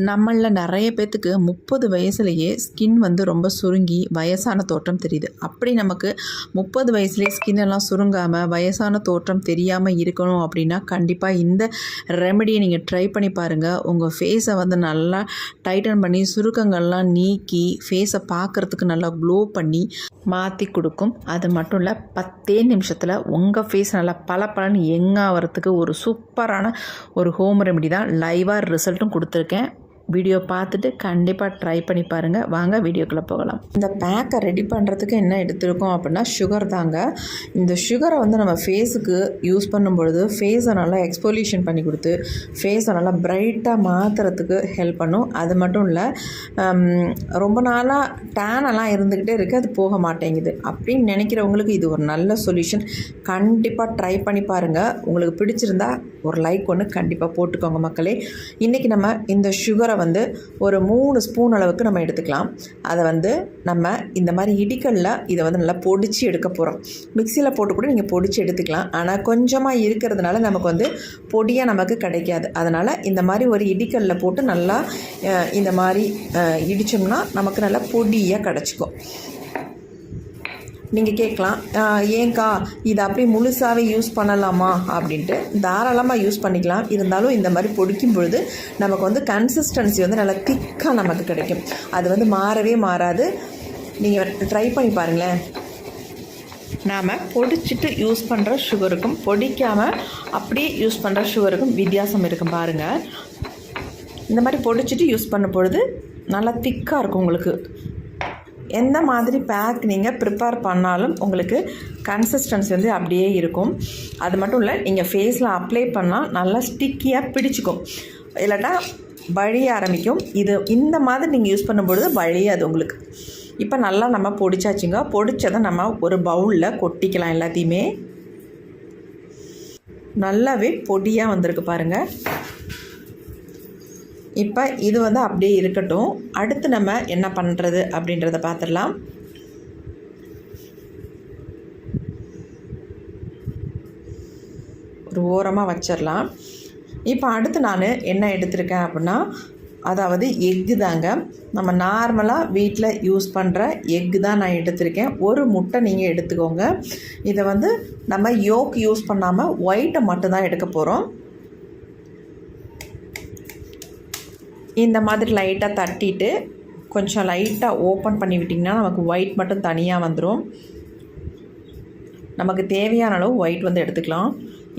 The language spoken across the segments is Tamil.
நம்மளில் நிறைய பேர்த்துக்கு 30 வயசுலேயே ஸ்கின் வந்து ரொம்ப சுருங்கி வயசான தோற்றம் தெரியுது. அப்படி நமக்கு 30 வயசுலேயே ஸ்கின் எல்லாம் சுருங்காமல் வயசான தோற்றம் தெரியாமல் இருக்கணும் அப்படின்னா கண்டிப்பாக இந்த ரெமெடியை நீங்கள் ட்ரை பண்ணி பாருங்கள். உங்கள் ஃபேஸை வந்து நல்லா டைட்டன் பண்ணி சுருக்கங்கள்லாம் நீக்கி ஃபேஸை பார்க்குறதுக்கு நல்லா க்ளோ பண்ணி மாற்றி கொடுக்கும். அது மட்டும் இல்லை 10 நிமிஷத்தில் உங்கள் ஃபேஸ் நல்லா பளபளன்னு ஆகிறதுக்கு ஒரு சூப்பரான ஒரு ஹோம் ரெமெடி தான். லைவாக ரிசல்ட்டும் கொடுத்துருக்கேன். வீடியோ பார்த்துட்டு கண்டிப்பாக ட்ரை பண்ணி பாருங்கள். வாங்க வீடியோக்குள்ளே போகலாம். இந்த பேக்கை ரெடி பண்ணுறதுக்கு என்ன எடுத்துருக்கோம் அப்படின்னா சுகர் தாங்க. இந்த சுகரை வந்து நம்ம ஃபேஸுக்கு யூஸ் பண்ணும்பொழுது ஃபேஸை நல்லா எக்ஸ்போலியூஷன் பண்ணி கொடுத்து ஃபேஸை நல்லா பிரைட்டாக மாற்றுறதுக்கு ஹெல்ப் பண்ணும். அது மட்டும் இல்லை, ரொம்ப நாளாக டேனெல்லாம் இருந்துக்கிட்டே இருக்குது, அது போக மாட்டேங்குது அப்படின்னு நினைக்கிறவங்களுக்கு இது ஒரு நல்ல சொல்யூஷன். கண்டிப்பாக ட்ரை பண்ணி பாருங்கள். உங்களுக்கு பிடிச்சிருந்தா ஒரு லைக் ஒன்று கண்டிப்பாக போட்டுக்கோங்க மக்களே. இன்றைக்கி நம்ம இந்த சுகரை வந்து ஒரு 3 ஸ்பூன் அளவுக்கு நம்ம எடுத்துக்கலாம். அதை வந்து நம்ம இந்த மாதிரி இடிக்கல்ல இதை வந்து நல்லா பொடிச்சு எடுக்க போகிறோம். மிக்சியில் போட்டு கூட நீங்கள் பொடிச்சு எடுத்துக்கலாம். ஆனால் கொஞ்சமாக இருக்கிறதுனால நமக்கு வந்து பொடியாக நமக்கு கிடைக்காது. அதனால் இந்த மாதிரி ஒரு இடிக்கல்ல போட்டு நல்லா இந்த மாதிரி இடித்தோம்னா நமக்கு நல்லா பொடியாக கிடச்சிக்கும். நீங்கள் கேட்கலாம், ஏங்கா இதை அப்படியே முழுசாகவே யூஸ் பண்ணலாமா அப்படின்ட்டு. தாராளமாக யூஸ் பண்ணிக்கலாம். இருந்தாலும் இந்த மாதிரி பொடிக்கும் பொழுது நமக்கு வந்து கன்சிஸ்டன்சி வந்து நல்லா திக்காக நமக்கு கிடைக்கும். அது வந்து மாறவே மாறாது. நீங்கள் ட்ரை பண்ணி பாருங்களேன். நாம் பொடிச்சிட்டு யூஸ் பண்ணுற சுகருக்கும் பொடிக்காமல் அப்படியே யூஸ் பண்ணுற சுகருக்கும் வித்தியாசம் இருக்கும் பாருங்கள். இந்த மாதிரி பொடிச்சிட்டு யூஸ் பண்ணும் பொழுது நல்லா திக்காக இருக்கும். உங்களுக்கு எந்த மாதிரி பேக் நீங்கள் ப்ரிப்பேர் பண்ணாலும் உங்களுக்கு கன்சிஸ்டன்சி வந்து அப்படியே இருக்கும். அது மட்டும் இல்லை, நீங்கள் ஃபேஸில் அப்ளை பண்ணால் நல்லா ஸ்டிக்கியாக பிடிச்சிக்கும், இல்லாட்டா வழிய ஆரம்பிக்கும். இது இந்த மாதிரி நீங்கள் யூஸ் பண்ணும்பொழுது வழியாது உங்களுக்கு. இப்போ நல்லா நம்ம பொடிச்சாச்சுங்க. பொடிச்சதை நம்ம ஒரு பவுலில் கொட்டிக்கலாம். எல்லாத்தையுமே நல்லாவே பொடியாக வந்திருக்கு பாருங்கள். இப்போ இது வந்து அப்படியே இருக்கட்டும். அடுத்து நம்ம என்ன பண்ணுறது அப்படின்றத பார்த்துடலாம். ஒரு ஓரமாக வச்சிடலாம். இப்போ அடுத்து நான் என்ன எடுத்திருக்கேன் அப்படின்னா, அதாவது எக்கு தாங்க. நம்ம நார்மலாக வீட்டில் யூஸ் பண்ணுற எக்கு தான் நான் எடுத்திருக்கேன். ஒரு முட்டை நீங்கள் எடுத்துக்கோங்க. இதை வந்து நம்ம யோக் யூஸ் பண்ணாமல் ஒயிட்டை மட்டும்தான் எடுக்க போகிறோம். இந்த மாதிரி லைட்டாக தட்டிட்டு கொஞ்சம் லைட்டாக ஓப்பன் பண்ணி விட்டிங்கன்னா நமக்கு ஒயிட் மட்டும் தனியாக வந்துடும். நமக்கு தேவையான அளவு ஒயிட் வந்து எடுத்துக்கலாம்.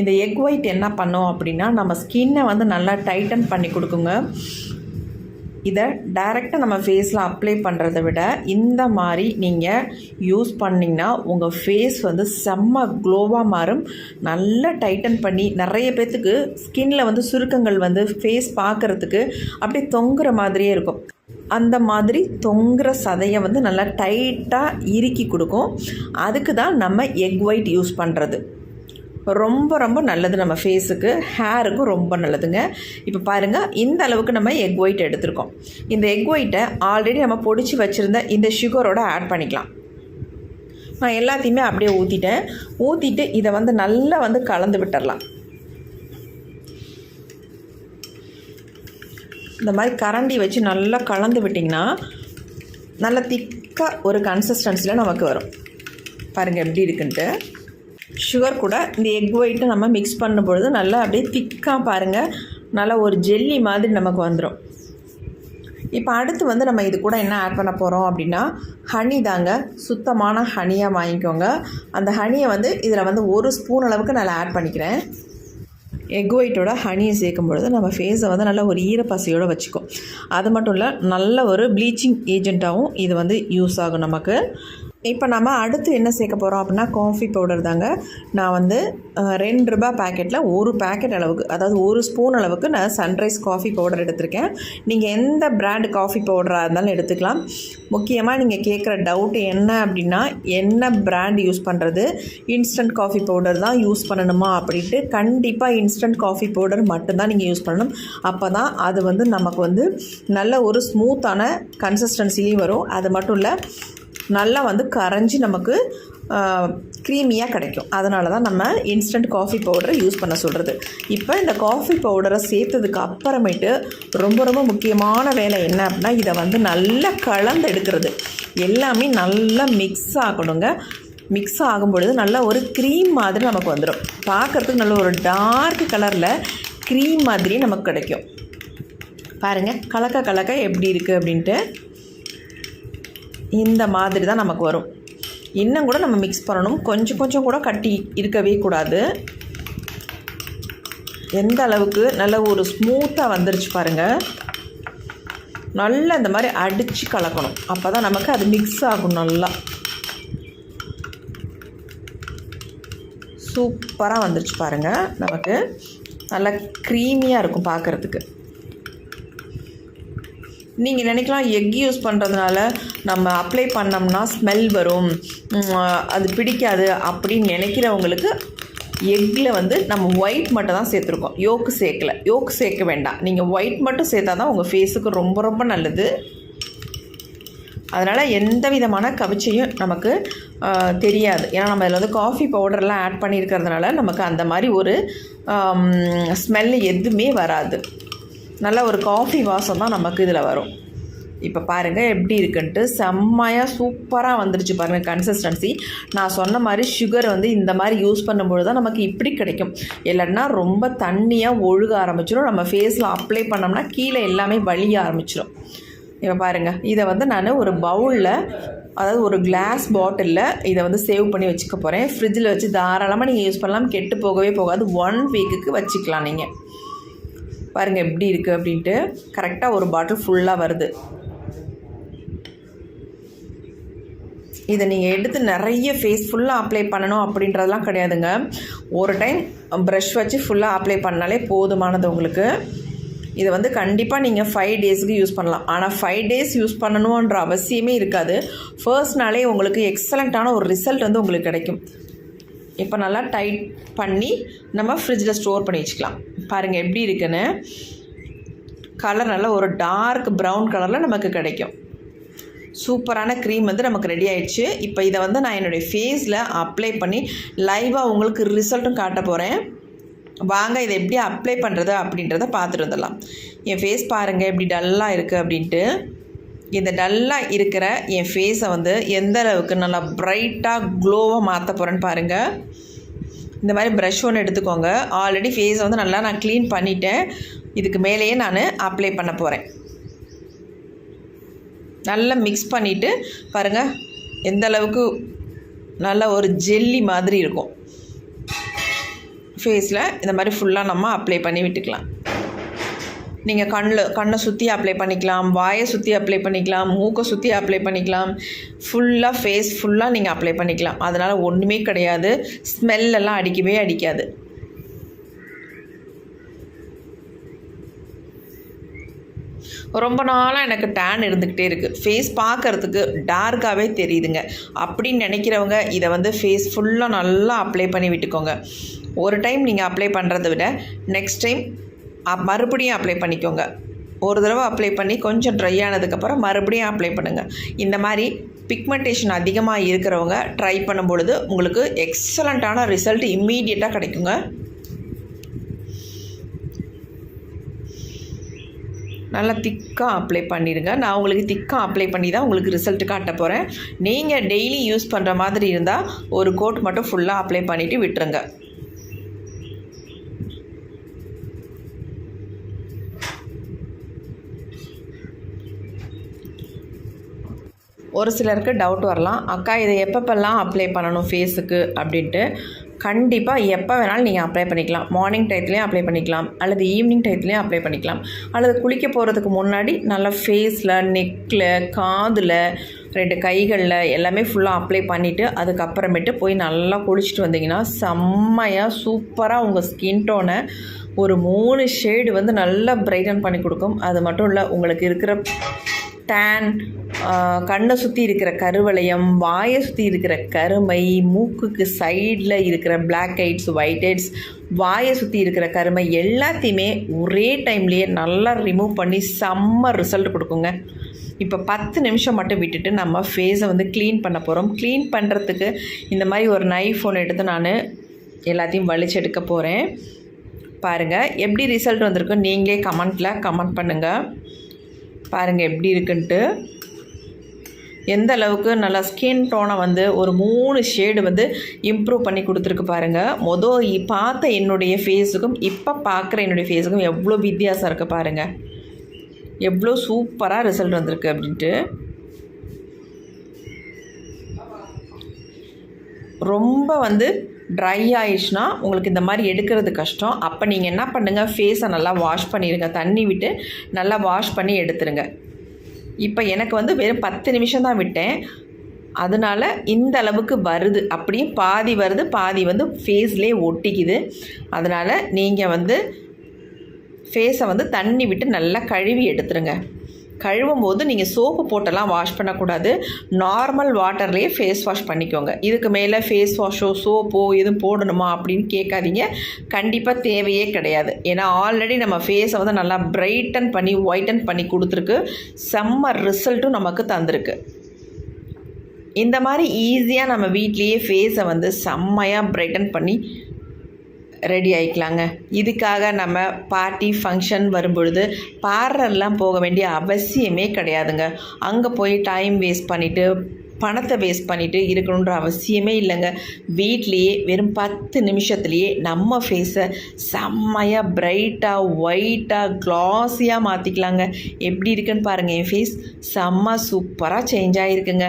இந்த எக் ஒயிட் என்ன பண்ணோம் அப்படின்னா நம்ம ஸ்கின்னை வந்து நல்லா டைட்டன் பண்ணி கொடுக்குங்க. இதை டைரெக்டாக நம்ம ஃபேஸில் அப்ளை பண்ணுறதை விட இந்த மாதிரி நீங்கள் யூஸ் பண்ணிங்கன்னா உங்கள் ஃபேஸ் வந்து செம்ம க்ளோவாக மாறும். நல்லா டைட்டன் பண்ணி நிறைய பேர்த்துக்கு ஸ்கின்னில் வந்து சுருக்கங்கள் வந்து ஃபேஸ் பார்க்குறதுக்கு அப்படியே தொங்குற மாதிரியே இருக்கும். அந்த மாதிரி தொங்குற சதையை வந்து நல்லா டைட்டாக இறுக்கி கொடுக்கும். அதுக்கு தான் நம்ம எக் ஒயிட் யூஸ் பண்ணுறது. ரொம்ப ரொம்ப நல்லது நம்ம ஃபேஸுக்கு, ஹேருக்கும் ரொம்ப நல்லதுங்க. இப்போ பாருங்கள், இந்த அளவுக்கு நம்ம எக் ஒயிட் எடுத்துருக்கோம். இந்த எக் ஒயிட்டை ஆல்ரெடி நம்ம பொடிச்சு வச்சுருந்த இந்த சுகரோட ஆட் பண்ணிக்கலாம். நான் எல்லாத்தையுமே அப்படியே ஊற்றிட்டு இதை வந்து நல்லா வந்து கலந்து விட்டுடலாம். இந்த மாதிரி கரண்டி வச்சு நல்லா கலந்து விட்டிங்கன்னா நல்லா திக்காக ஒரு கன்சிஸ்டன்சியில் நமக்கு வரும். பாருங்கள் எப்படி இருக்குன்ட்டு. சுகர் கூட இந்த எக் ஒயிட்டை நம்ம மிக்ஸ் பண்ணும்பொழுது நல்லா அப்படியே திக்காக பாருங்கள், நல்லா ஒரு ஜெல்லி மாதிரி நமக்கு வந்துடும். இப்போ அடுத்து வந்து நம்ம இது கூட என்ன ஆட் பண்ண போகிறோம் அப்படின்னா ஹனி தாங்க. சுத்தமான ஹனியாக வாங்கிக்கோங்க. அந்த ஹனியை வந்து இதில் வந்து 1 ஸ்பூன் அளவுக்கு நான் ஆட் பண்ணிக்கிறேன். எக் ஒயிட்டோட ஹனியை சேர்க்கும் பொழுது நம்ம ஃபேஸை வந்து நல்லா ஒரு ஈரப்பசையோடு வச்சுக்கும். அது மட்டும் இல்லை, நல்ல ஒரு ப்ளீச்சிங் ஏஜெண்ட்டாகவும் இது வந்து யூஸ் ஆகும் நமக்கு. இப்போ நம்ம அடுத்து என்ன சேர்க்க போகிறோம் அப்படின்னா காஃபி பவுடர் தாங்க. நான் வந்து ₹2 பேக்கெட்டில் 1 பேக்கெட் அளவுக்கு, அதாவது 1 ஸ்பூன் அளவுக்கு நான் சன்ரைஸ் காஃபி பவுடர் எடுத்திருக்கேன். நீங்கள் எந்த பிராண்ட் காஃபி பவுடராக இருந்தாலும் எடுத்துக்கலாம். முக்கியமாக நீங்கள் கேட்குற டவுட் என்ன அப்படின்னா, என்ன பிராண்ட் யூஸ் பண்ணுறது, இன்ஸ்டன்ட் காஃபி பவுடர் தான் யூஸ் பண்ணணுமா அப்படின்ட்டு. கண்டிப்பாக இன்ஸ்டன்ட் காஃபி பவுடர் மட்டும்தான் நீங்கள் யூஸ் பண்ணணும். அப்போ தான் அது வந்து நமக்கு வந்து நல்ல ஒரு ஸ்மூத்தான கன்சிஸ்டன்சிலையும் வரும். அது மட்டும் இல்லை, நல்லா வந்து கரைஞ்சி நமக்கு க்ரீமியாக கிடைக்கும். அதனால தான் நம்ம இன்ஸ்டன்ட் காஃபி பவுடரை யூஸ் பண்ண சொல்கிறது. இப்போ இந்த காஃபி பவுடரை சேர்த்ததுக்கு அப்புறமேட்டு ரொம்ப ரொம்ப முக்கியமான வேலை என்ன அப்படின்னா, இதை வந்து நல்லா கலந்து எடுக்கிறது. எல்லாமே நல்லா மிக்ஸ் ஆகணுங்க. மிக்ஸ் ஆகும் பொழுது நல்லா ஒரு க்ரீம் மாதிரி நமக்கு வந்துடும். பார்க்குறதுக்கு நல்ல ஒரு டார்க் கலரில் க்ரீம் மாதிரி நமக்கு கிடைக்கும். பாருங்கள், கலக்க கலக்க எப்படி இருக்குது அப்படின்ட்டு இந்த மாதிரி தான் நமக்கு வரும். இன்னும் கூட நம்ம மிக்ஸ் பண்ணணும். கொஞ்சம் கொஞ்சம் கூட கட்டி இருக்கவே கூடாது. எந்த அளவுக்கு நல்ல ஒரு ஸ்மூத்தாக வந்துருச்சு பாருங்கள். நல்லா இந்த மாதிரி அடித்து கலக்கணும். அப்போ தான் நமக்கு அது மிக்ஸ் ஆகும். நல்லா சூப்பராக வந்துருச்சு பாருங்கள். நமக்கு நல்லா க்ரீமியாக இருக்கும் பார்க்குறதுக்கு. நீங்கள் நினைக்கலாம் எக் யூஸ் பண்ணுறதுனால நம்ம அப்ளை பண்ணோம்னா ஸ்மெல் வரும், அது பிடிக்காது அப்படின்னு நினைக்கிறவங்களுக்கு எக்கில் வந்து நம்ம ஒயிட் மட்டும் தான் சேர்த்துருக்கோம். யோக்கு சேர்க்கலை. யோக்கு சேர்க்க வேண்டாம். நீங்கள் ஒயிட் மட்டும் சேர்த்தா தான் உங்கள் ஃபேஸுக்கு ரொம்ப ரொம்ப நல்லது. அதனால் எந்த விதமான கவிச்சையும் நமக்கு தெரியாது. ஏன்னா நம்ம இதில் வந்து காஃபி பவுடர்லாம் ஆட் பண்ணியிருக்கிறதுனால நமக்கு அந்த மாதிரி ஒரு ஸ்மெல்லு எதுவுமே வராது. நல்ல ஒரு காஃபி வாசம் தான் நமக்கு இதில் வரும். இப்போ பாருங்கள் எப்படி இருக்குன்ட்டு. செம்மையாக சூப்பராக வந்துருச்சு பாருங்கள் கன்சிஸ்டன்சி. நான் சொன்ன மாதிரி சுகர் வந்து இந்த மாதிரி யூஸ் பண்ணும்பொழுது தான் நமக்கு இப்படி கிடைக்கும். இல்லைன்னா ரொம்ப தண்ணியாக ஒழுக ஆரம்பிச்சிடும். நம்ம ஃபேஸில் அப்ளை பண்ணோம்னா கீழே எல்லாமே வலிய ஆரம்பிச்சிடும். இப்போ பாருங்கள், இதை வந்து நான் ஒரு பவுலில், அதாவது ஒரு கிளாஸ் பாட்டிலில் இதை வந்து சேவ் பண்ணி வச்சுக்க போகிறேன். ஃப்ரிட்ஜில் வச்சு தாராளமாக நீங்கள் யூஸ் பண்ணலாம். கெட்டு போகவே போகாது. 1 வீக்குக்கு வச்சுக்கலாம். நீங்கள் பாருங்கள் எப்படி இருக்குது அப்படின்ட்டு. கரெக்டாக ஒரு பாட்டில் ஃபுல்லாக வருது. இதை நீங்கள் எடுத்து நிறைய ஃபேஸ் ஃபுல்லாக அப்ளை பண்ணணும் அப்படின்றதெல்லாம் கிடையாதுங்க. ஒரு டைம் ப்ரஷ் வச்சு ஃபுல்லாக அப்ளை பண்ணாலே போதுமானது உங்களுக்கு. இதை வந்து கண்டிப்பாக நீங்கள் 5 டேஸுக்கு யூஸ் பண்ணலாம். ஆனால் 5 டேஸ் யூஸ் பண்ணணுன்ற அவசியமே இருக்காது. ஃபர்ஸ்ட் நாளே உங்களுக்கு எக்ஸலண்ட்டான ஒரு ரிசல்ட் வந்து உங்களுக்கு கிடைக்கும். இப்போ நல்லா டைட் பண்ணி நம்ம ஃப்ரிட்ஜில் ஸ்டோர் பண்ணி வச்சுக்கலாம். பாருங்கள் எப்படி இருக்குன்னு. கலர் நல்லா ஒரு டார்க் ப்ரௌன் கலரில் நமக்கு கிடைக்கும். சூப்பரான க்ரீம் வந்து நமக்கு ரெடி ஆகிடுச்சு. இப்போ இதை வந்து நான் என்னுடைய ஃபேஸில் அப்ளை பண்ணி லைவாக உங்களுக்கு ரிசல்ட்டும் காட்ட போகிறேன். வாங்க இதை எப்படி அப்ளை பண்ணுறது அப்படின்றத பார்த்துட்டு வந்துடலாம். என் ஃபேஸ் பாருங்கள் எப்படி டல்லாக இருக்குது அப்படின்ட்டு. இந்த டல்லாக இருக்கிற என் ஃபேஸை வந்து எந்த அளவுக்கு நல்லா ப்ரைட்டாக க்ளோவாக மாற்ற போகிறேன்னு பாருங்கள். இந்த மாதிரி ப்ரஷ் ஒன்று எடுத்துக்கோங்க. ஆல்ரெடி ஃபேஸை வந்து நல்லா நான் க்ளீன் பண்ணிவிட்டேன். இதுக்கு மேலேயே நான் அப்ளை பண்ண போகிறேன். நல்லா மிக்ஸ் பண்ணிவிட்டு பாருங்கள் எந்த அளவுக்கு நல்ல ஒரு ஜெல்லி மாதிரி இருக்கும். ஃபேஸில் இந்த மாதிரி ஃபுல்லாக நம்ம அப்ளை பண்ணி விட்டுக்கலாம். நீங்கள் கண்ணை சுற்றி அப்ளை பண்ணிக்கலாம், வாயை சுற்றி அப்ளை பண்ணிக்கலாம், மூக்கை சுற்றி அப்ளை பண்ணிக்கலாம். ஃபுல்லாக ஃபேஸ் ஃபுல்லாக நீங்கள் அப்ளை பண்ணிக்கலாம். அதனால் ஒன்றுமே கிடையாது. ஸ்மெல்லெல்லாம் அடிக்கவே அடிக்காது. ரொம்ப நாளாக எனக்கு டேன் இருந்துக்கிட்டே இருக்குது. ஃபேஸ் பார்க்குறதுக்கு டார்க்காகவே தெரியுதுங்க. அப்படின்னு நினைக்கிறவங்க இதை வந்து ஃபேஸ் ஃபுல்லாக நல்லா அப்ளை பண்ணி விட்டுக்கோங்க. ஒரு டைம் நீங்கள் அப்ளை பண்ணுறதை விட நெக்ஸ்ட் டைம் மறுபடியும் அப்ளை பண்ணிக்கோங்க. ஒரு தடவை அப்ளை பண்ணி கொஞ்சம் ட்ரை ஆனதுக்கப்புறம் மறுபடியும் அப்ளை பண்ணுங்கள். இந்த மாதிரி பிக்மெண்டேஷன் அதிகமாக இருக்கிறவங்க ட்ரை பண்ணும் பொழுது உங்களுக்கு எக்ஸலண்ட்டான ரிசல்ட் இம்மீடியட்டாக கிடைக்குங்க. நல்லா திக்காக அப்ளை பண்ணிடுங்க. நான் உங்களுக்கு திக்காக அப்ளை பண்ணி தான் உங்களுக்கு ரிசல்ட் காட்ட போகிறேன். நீங்கள் டெய்லி யூஸ் பண்ணுற மாதிரி இருந்தால் ஒரு கோட் மட்டும் ஃபுல்லாக அப்ளை பண்ணிவிட்டு விட்டுருங்க. ஒரு சிலருக்கு டவுட் வரலாம், அக்கா இதை எப்பப்பெல்லாம் அப்ளை பண்ணணும் ஃபேஸுக்கு அப்படின்ட்டு. கண்டிப்பாக எப்போ வேணாலும் நீங்கள் அப்ளை பண்ணிக்கலாம். மார்னிங் டயத்துலேயும் அப்ளை பண்ணிக்கலாம், அல்லது ஈவினிங் டயத்துலேயும் அப்ளை பண்ணிக்கலாம், அல்லது குளிக்க போகிறதுக்கு முன்னாடி நல்லா ஃபேஸில், நெக்கில், காதில், 2 கைகளில் எல்லாமே ஃபுல்லாக அப்ளை பண்ணிவிட்டு அதுக்கப்புறமேட்டு போய் நல்லா குளிச்சுட்டு வந்தீங்கன்னா செம்மையாக சூப்பராக உங்கள் ஸ்கின் டோனை ஒரு 3 ஷேடு வந்து நல்லா பிரைட்டன் பண்ணி கொடுக்கும். அது மட்டும் இல்லை, உங்களுக்கு இருக்கிற டேன், கண்ணை சுற்றி இருக்கிற கருவளையம், வாயை சுற்றி இருக்கிற கருமை, மூக்குக்கு சைடில் இருக்கிற பிளாக் ஹெட்ஸ், ஒயிட் ஹெட்ஸ், வாயை சுற்றி இருக்கிற கருமை எல்லாத்தையுமே ஒரே டைம்லேயே நல்லா ரிமூவ் பண்ணி செம்ம ரிசல்ட் கொடுக்குங்க. இப்போ 10 நிமிஷம் மட்டும் விட்டுட்டு நம்ம ஃபேஸை வந்து க்ளீன் பண்ண போகிறோம். க்ளீன் பண்ணுறதுக்கு இந்த மாதிரி ஒரு நைஃப் ஒன்று எடுத்து நான் எல்லாத்தையும் வலிச்சு எடுக்க போகிறேன். பாருங்கள் எப்படி ரிசல்ட் வந்திருக்கு, நீங்களே கமெண்ட் பண்ணுங்கள். பாருங்கள் எப்படி இருக்குன்ட்டு. எந்த அளவுக்கு நல்லா ஸ்கின் டோனை வந்து ஒரு 3 ஷேடு வந்து இம்ப்ரூவ் பண்ணி கொடுத்துருக்கு பாருங்கள். பார்த்த என்னுடைய ஃபேஸுக்கும் இப்போ பார்க்குற என்னுடைய ஃபேஸுக்கும் எவ்வளோ வித்தியாசம் இருக்குது பாருங்கள். எவ்வளோ சூப்பராக ரிசல்ட் வந்திருக்கு அப்படின்ட்டு. ரொம்ப வந்து ட்ரை ஆயிடுச்சுன்னா உங்களுக்கு இந்த மாதிரி எடுக்கிறது கஷ்டம். அப்போ நீங்கள் என்ன பண்ணுங்கள், ஃபேஸை நல்லா வாஷ் பண்ணிடுங்க. தண்ணி விட்டு நல்லா வாஷ் பண்ணி எடுத்துருங்க. இப்போ எனக்கு வந்து வெறும் 10 நிமிஷம் தான் விட்டேன், அதனால் இந்த அளவுக்கு வருது. அப்படியே பாதி வருது, பாதி வந்து ஃபேஸ்லேயே ஒட்டிக்குது. அதனால் நீங்கள் வந்து ஃபேஸை வந்து தண்ணி விட்டு நல்லா கழுவி எடுத்துருங்க. கழுவும் போது நீங்கள் சோப்பு போட்டெல்லாம் வாஷ் பண்ணக்கூடாது. நார்மல் வாட்டர்லேயே ஃபேஸ் வாஷ் பண்ணிக்கோங்க. இதுக்கு மேலே ஃபேஸ் வாஷோ சோப்போ எதுவும் போடணுமா அப்படின்னு கேட்காதீங்க. கண்டிப்பாக தேவையே கிடையாது. ஏன்னா ஆல்ரெடி நம்ம ஃபேஸை வந்து நல்லா பிரைட்டன் பண்ணி ஒயிட்டன் பண்ணி கொடுத்துருக்கு. செம்ம ரிசல்ட்டும் நமக்கு தந்திருக்கு. இந்த மாதிரி ஈஸியாக நம்ம வீட்லேயே ஃபேஸை வந்து செம்மையாக பிரைட்டன் பண்ணி ரெடி ஆகிக்கலாங்க. இதுக்காக நம்ம பார்ட்டி ஃபங்க்ஷன் வரும்பொழுது பார்லர்லாம் போக வேண்டிய அவசியமே கிடையாதுங்க. அங்கே போய் டைம் வேஸ்ட் பண்ணிவிட்டு பணத்தை வேஸ்ட் பண்ணிவிட்டு இருக்கணுன்ற அவசியமே இல்லைங்க. வீட்லேயே வெறும் 10 நிமிஷத்துலேயே நம்ம ஃபேஸை செம்மையாக பிரைட்டாக ஒயிட்டாக க்ளாஸியாக மாற்றிக்கலாங்க. எப்படி இருக்குன்னு பாருங்கள். என் ஃபேஸ் செம்ம சூப்பராக சேஞ்ச் ஆகிருக்குங்க.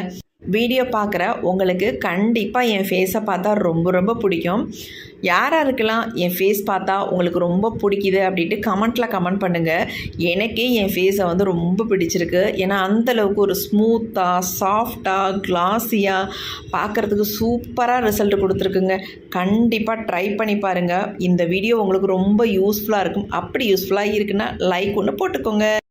வீடியோ பார்க்குற உங்களுக்கு கண்டிப்பாக என் ஃபேஸை பார்த்தா ரொம்ப ரொம்ப பிடிக்கும். யாராருக்கெல்லாம் என் ஃபேஸ் பார்த்தா உங்களுக்கு ரொம்ப பிடிக்குது அப்படின்ட்டு கமெண்ட் பண்ணுங்கள். எனக்கே என் ஃபேஸை வந்து ரொம்ப பிடிச்சிருக்கு. ஏன்னா அந்தளவுக்கு ஒரு ஸ்மூத்தாக சாஃப்டாக க்ளாஸியாக பார்க்குறதுக்கு சூப்பராக ரிசல்ட் கொடுத்துருக்குங்க. கண்டிப்பாக ட்ரை பண்ணி பாருங்கள். இந்த வீடியோ உங்களுக்கு ரொம்ப யூஸ்ஃபுல்லாக இருக்கும். அப்படி யூஸ்ஃபுல்லாக இருக்குன்னா லைக் ஒன்று போட்டுக்கோங்க.